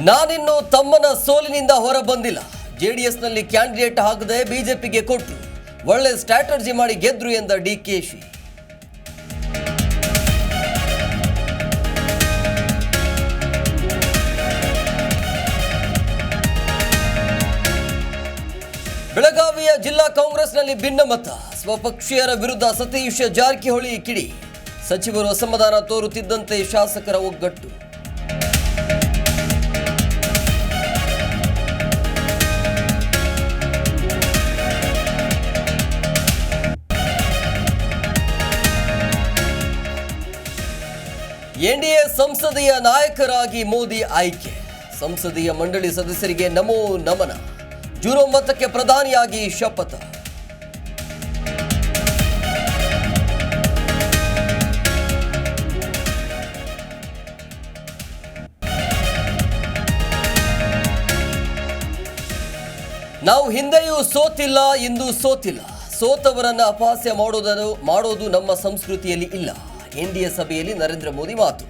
ನಾನಿನ್ನು ತಮ್ಮನ ಸೋಲಿನಿಂದ ಹೊರ ಬಂದಿಲ್ಲ. ಜೆಡಿಎಸ್ನಲ್ಲಿ ಕ್ಯಾಂಡಿಡೇಟ್ ಹಾಕದೆ ಬಿಜೆಪಿಗೆ ಕೊಟ್ಟರು. ಒಳ್ಳೆ ಸ್ಟ್ರಾಟಜಿ ಮಾಡಿ ಗೆದ್ರು ಎಂದ ಡಿಕೆಶಿ. ಬೆಳಗಾವಿಯ ಜಿಲ್ಲಾ ಕಾಂಗ್ರೆಸ್ನಲ್ಲಿ ಭಿನ್ನಮತ. ಸ್ವಪಕ್ಷೀಯರ ವಿರುದ್ಧ ಸತೀಶ್ ಜಾರಕಿಹೊಳಿ ಕಿಡಿ. ಸಚಿವರು ಅಸಮಾಧಾನ ತೋರುತ್ತಿದ್ದಂತೆ ಶಾಸಕರ ಒಗ್ಗಟ್ಟು. ಎನ್ಡಿಎ ಸಂಸದೀಯ ನಾಯಕರಾಗಿ ಮೋದಿ ಆಯ್ಕೆ. ಸಂಸದೀಯ ಮಂಡಳಿ ಸದಸ್ಯರಿಗೆ ನಮೋ ನಮನ. ಜೂನ್ 9ಕ್ಕೆ ಪ್ರಧಾನಿಯಾಗಿ ಶಪಥ. ನಾವು ಹಿಂದೆಯೂ ಸೋತಿಲ್ಲ, ಇಂದು ಸೋತಿಲ್ಲ. ಸೋತವರನ್ನ ಅಪಹಾಸ್ಯ ಮಾಡೋದು ನಮ್ಮ ಸಂಸ್ಕೃತಿಯಲ್ಲಿ ಇಲ್ಲ. ಎನ್ಡಿಎ ಸಭೆಯಲ್ಲಿ ನರೇಂದ್ರ ಮೋದಿ ಮಾತು.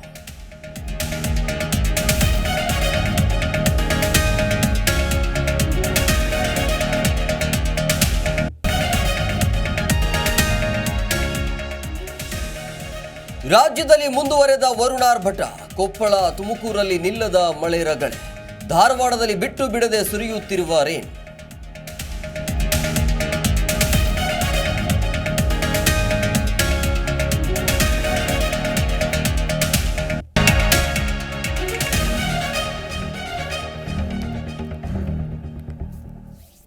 ರಾಜ್ಯದಲ್ಲಿ ಮುಂದುವರೆದ ವರುಣಾರ್ಭಟ. ಕೊಪ್ಪಳ ತುಮಕೂರಲ್ಲಿ ನಿಲ್ಲದ ಮಳೆ ರಗಳೆ. ಧಾರವಾಡದಲ್ಲಿ ಬಿಟ್ಟು ಬಿಡದೆ ಸುರಿಯುತ್ತಿರುವ ರೇನ್.